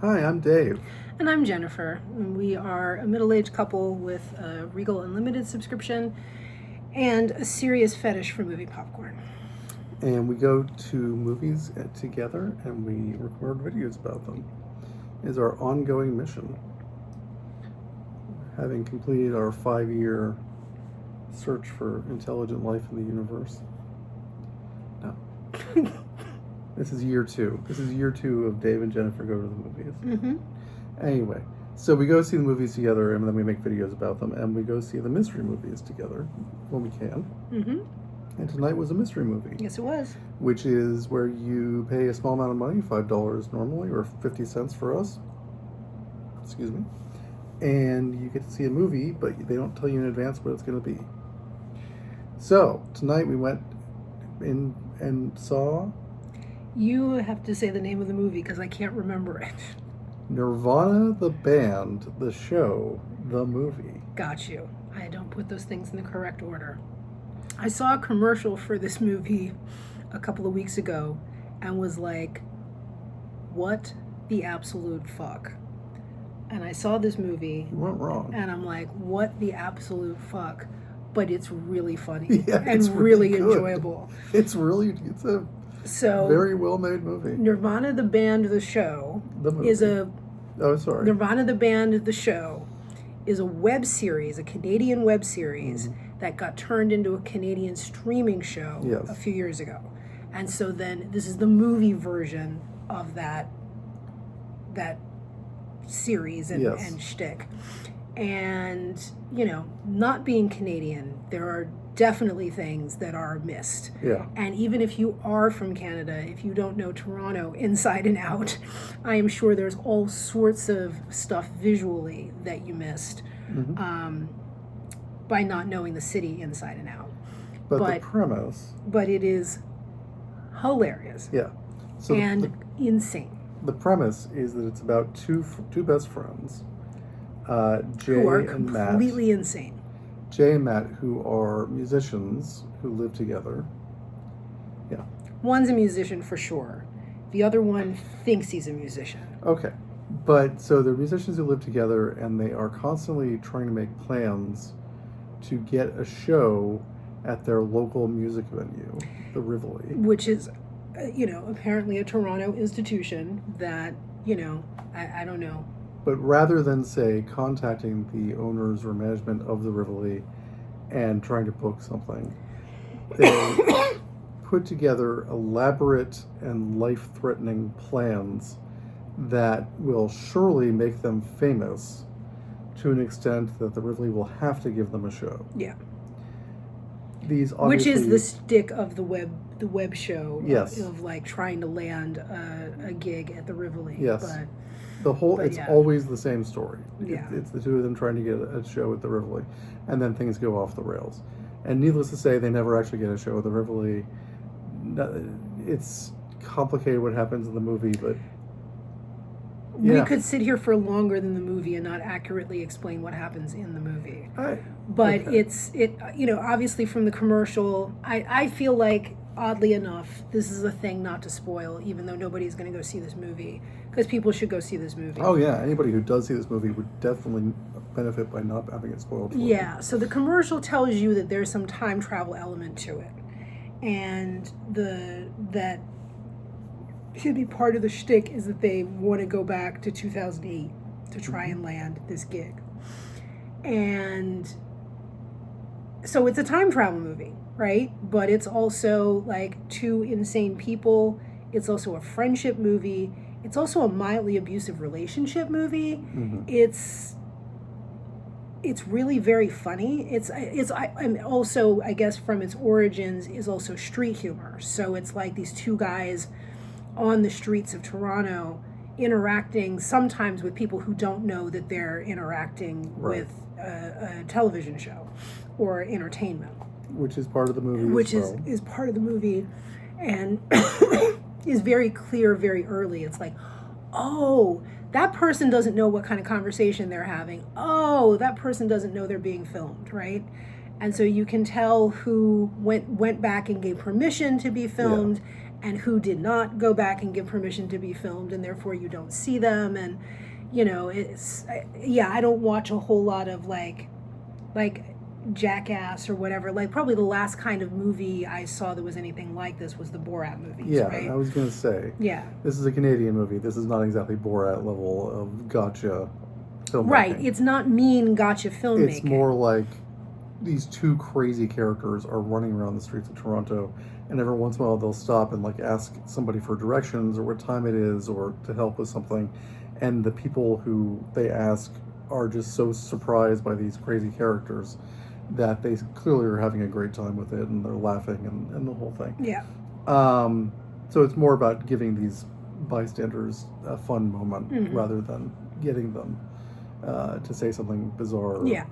Hi, I'm Dave. And I'm Jennifer. We are a middle-aged couple with a Regal Unlimited subscription and a serious fetish for movie popcorn. And we go to movies together and we record videos about them. Is our ongoing mission. Having completed our 5-year search for intelligent life in the universe. No. This is year 2. This is year 2 of Dave and Jennifer go to the movies. Mm-hmm. Anyway, so we go see the movies together and then we make videos about them, and we go see the mystery movies together when we can. Mm-hmm. And tonight was a mystery movie. Yes, it was. Which is where you pay a small amount of money, $5 normally, or 50 cents for us. Excuse me. And you get to see a movie, but they don't tell you in advance what it's going to be. So, tonight we went in and saw... You have to say the name of the movie because I can't remember it. Nirvana, the band, the show, the movie. Got you. I don't put those things in the correct order. I saw a commercial for this movie a couple of weeks ago and was like, what the absolute fuck? And I saw this movie. You weren't wrong. And I'm like, what the absolute fuck? But it's really funny Yeah, and it's really good. Enjoyable. It's a very well-made movie. Nirvana, the band, the show is a... Oh, sorry. Nirvana, the band, the show is a web series, a Canadian web series that got turned into a Canadian streaming show a few years ago. And so then this is the movie version of that series and shtick. And, not being Canadian, there are definitely things that are missed. Yeah. And even if you are from Canada, if you don't know Toronto inside and out, I am sure there's all sorts of stuff visually that you missed by not knowing the city inside and out. But the premise... But it is hilarious. Yeah. So and insane. The premise is that it's about two best friends, Jay who are and Matt. Completely insane. Jay and Matt, who are musicians who live together. Yeah. One's a musician for sure. The other one thinks he's a musician. Okay. But so they're musicians who live together, and they are constantly trying to make plans to get a show at their local music venue, the Rivoli. Which is, apparently a Toronto institution that, I don't know. But rather than, say, contacting the owners or management of the Rivoli and trying to book something, they put together elaborate and life-threatening plans that will surely make them famous to an extent that the Rivoli will have to give them a show. Yeah. Which is the stick of the web show. Yes. Of like trying to land a gig at the Rivoli. Yes. It's always the same story. Yeah. It's the two of them trying to get a show at the Rivoli, and then things go off the rails. And needless to say, they never actually get a show at the Rivoli. It's complicated what happens in the movie, but we could sit here for longer than the movie and not accurately explain what happens in the movie. It's obviously from the commercial, I feel like, oddly enough, this is a thing not to spoil, even though nobody's going to go see this movie, because people should go see this movie. Oh yeah, anybody who does see this movie would definitely benefit by not having it spoiled for them. Yeah, so the commercial tells you that there's some time travel element to it, and that should be part of the shtick is that they want to go back to 2008 to try and land this gig. And so it's a time travel movie, right? But it's also like two insane people. It's also a friendship movie. It's also a mildly abusive relationship movie. Mm-hmm. It's really very funny. And also, I guess from its origins is also street humor. So it's like these two guys on the streets of Toronto interacting sometimes with people who don't know that they're interacting with a television show or entertainment. Which is part of the movie Which is part of the movie and is very clear very early. It's like, oh, that person doesn't know what kind of conversation they're having. Oh, that person doesn't know they're being filmed, right? And so you can tell who went back and gave permission to be filmed and who did not go back and give permission to be filmed, and therefore you don't see them. And I don't watch a whole lot of like Jackass or whatever. Like, probably the last kind of movie I saw that was anything like this was the Borat movies. Yeah, right? I was going to say. Yeah. This is a Canadian movie. This is not exactly Borat level of gotcha filmmaking. Right. It's not mean gotcha filmmaking. It's more like these two crazy characters are running around the streets of Toronto, and every once in a while they'll stop and like ask somebody for directions or what time it is or to help with something, and the people who they ask are just so surprised by these crazy characters that they clearly are having a great time with it, and they're laughing and the whole thing. Yeah. So it's more about giving these bystanders a fun moment rather than getting them to say something bizarre. Yeah.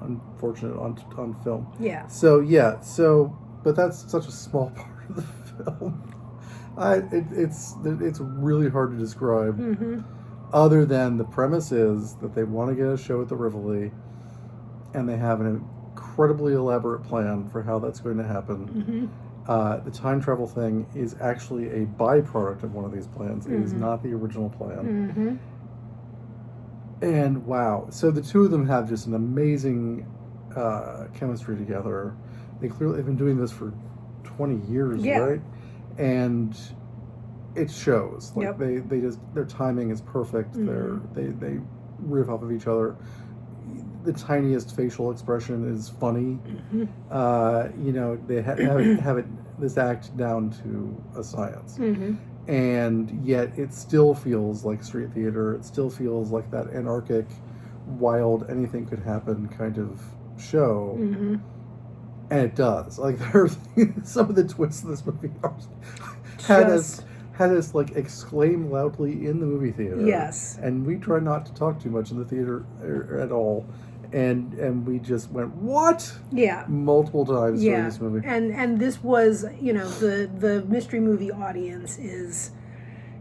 Unfortunate on film. Yeah. So but that's such a small part of the film. It's really hard to describe. Other than the premise is that they want to get a show at the Rivoli, and they have an incredibly elaborate plan for how that's going to happen. The time travel thing is actually a byproduct of one of these plans. It is not the original plan. And wow, so the two of them have just an amazing chemistry together. They've been doing this for 20 years, right? And it shows. Like they just, their timing is perfect. They riff off of each other. The tiniest facial expression is funny. They have it this act down to a science. And yet it still feels like street theater. It still feels like that anarchic, wild, anything could happen kind of show. And it does. Like, some of the twists in this movie had us like exclaim loudly in the movie theater. Yes. And we try not to talk too much in the theater at all. And we just went, what? Yeah. Multiple times during this movie. And this was, the mystery movie audience is,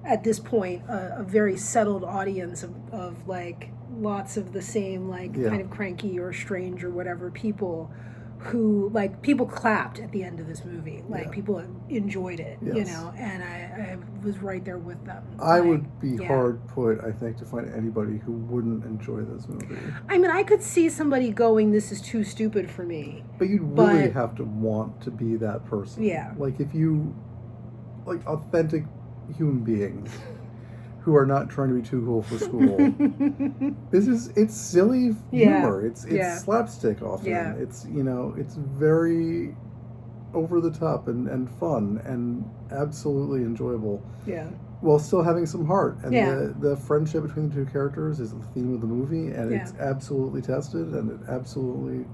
at this point, a very settled audience of like lots of the same, like, kind of cranky or strange or whatever people who, like, people clapped at the end of this movie. Like, people enjoyed it, and I was right there with them. I would be hard put, I think, to find anybody who wouldn't enjoy this movie. I mean, I could see somebody going, this is too stupid for me. But you'd really have to want to be that person. Yeah. Like, if you, like, authentic human beings who are not trying to be too cool for school. It's silly humor. It's slapstick often. It's, it's very over the top and fun and absolutely enjoyable. Yeah. While still having some heart. And the friendship between the two characters is the theme of the movie, and it's absolutely tested, and it absolutely,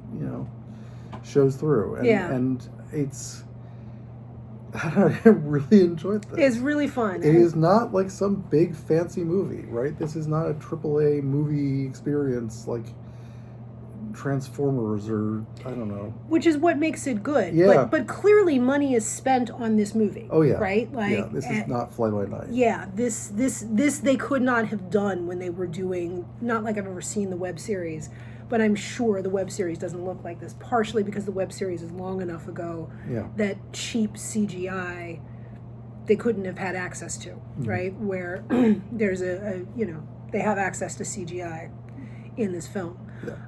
shows through. And it's... I really enjoyed this. It's really fun. It is not like some big fancy movie, right? This is not a AAA movie experience like Transformers or I don't know. Which is what makes it good. Yeah. But clearly money is spent on this movie. Oh yeah. Right? Like, this is not fly by night. Yeah. This they could not have done when they were doing, not like I've ever seen the web series, but I'm sure the web series doesn't look like this, partially because the web series is long enough ago that cheap CGI they couldn't have had access to, right? Where there's they have access to CGI in this film. The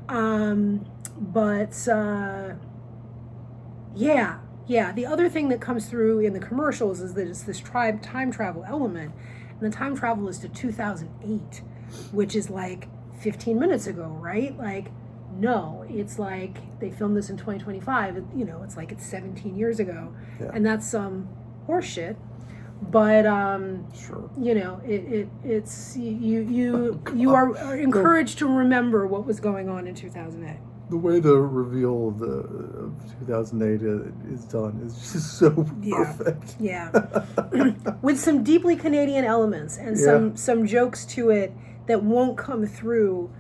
other thing that comes through in the commercials is that it's this time travel element, and the time travel is to 2008, which is like 15 minutes ago, right? Like, no, it's like they filmed this in 2025. It's like it's 17 years ago, and that's some horseshit. But sure. It's you are encouraged to remember what was going on in 2008. The way the reveal of 2008 is done is just so perfect. Yeah, with some deeply Canadian elements and some jokes to it that won't come through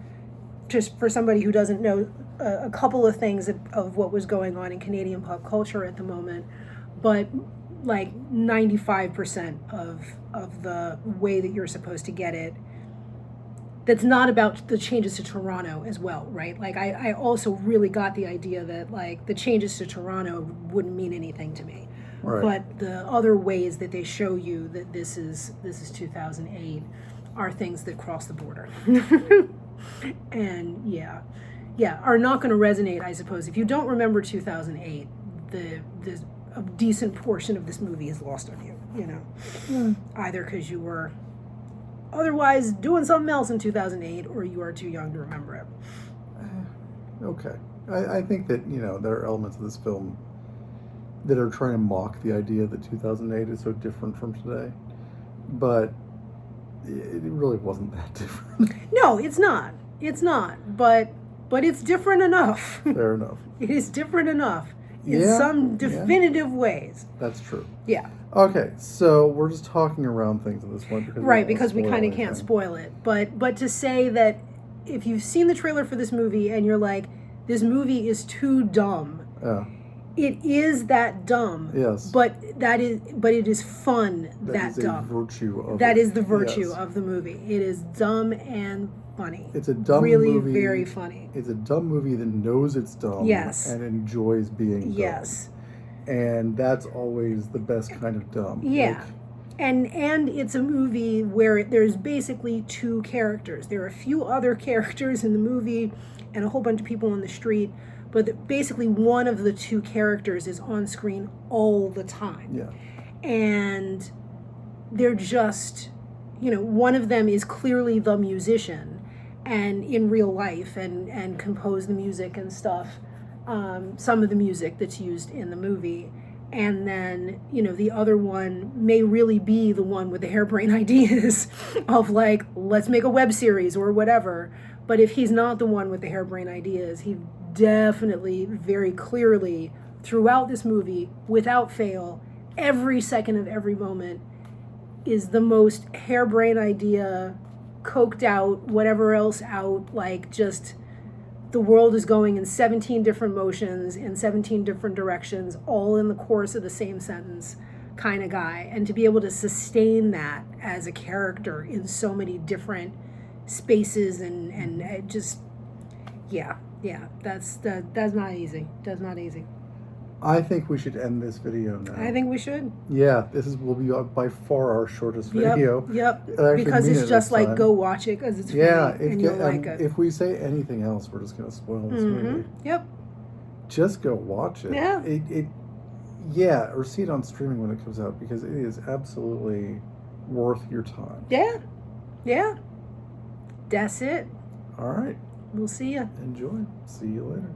just for somebody who doesn't know a couple of things of what was going on in Canadian pop culture at the moment, but like 95% of the way that you're supposed to get it, that's not about the changes to Toronto as well, right? Like, I also really got the idea that, like, the changes to Toronto wouldn't mean anything to me. Right. But the other ways that they show you that this is 2008 are things that cross the border. And are not going to resonate, I suppose. If you don't remember 2008, a decent portion of this movie is lost on you, either because you were otherwise doing something else in 2008 or you are too young to remember it. Okay. I think that, there are elements of this film that are trying to mock the idea that 2008 is so different from today. But it really wasn't that different. No, it's not. It's not. But it's different enough. Fair enough. It is different enough in some definitive ways. That's true. Yeah. Okay, so we're just talking around things at this point. Because we kind of can't spoil it. But to say that if you've seen the trailer for this movie and you're like, this movie is too dumb. Yeah. It is that dumb. Yes. But it is fun that dumb. That is the virtue of the movie. It is dumb and funny. It's a dumb really movie. Really very funny. It's a dumb movie that knows it's dumb. Yes. And enjoys being dumb. Yes. And that's always the best kind of dumb. Yeah. And it's a movie where there's basically two characters. There are a few other characters in the movie and a whole bunch of people on the street, but basically one of the two characters is on screen all the time. Yeah. And they're just, one of them is clearly the musician and in real life and compose the music and stuff, some of the music that's used in the movie. And then, the other one may really be the one with the harebrained ideas of like, let's make a web series or whatever. But if he's not the one with the harebrained ideas, he definitely, very clearly, throughout this movie, without fail, every second of every moment, is the most harebrained idea, coked out, whatever else out, like just the world is going in 17 different motions, in 17 different directions, all in the course of the same sentence kind of guy. And to be able to sustain that as a character in so many different spaces and it just, that's not easy. That's not easy. I think we should end this video now. I think we should. Yeah, will be by far our shortest video. Yep. Because it's just like, go watch it because it's funny and you'll like it. If we say anything else, we're just going to spoil this movie. Yep. Just go watch it. Yeah. Or see it on streaming when it comes out because it is absolutely worth your time. Yeah. That's it. All right. We'll see you. Enjoy. See you later.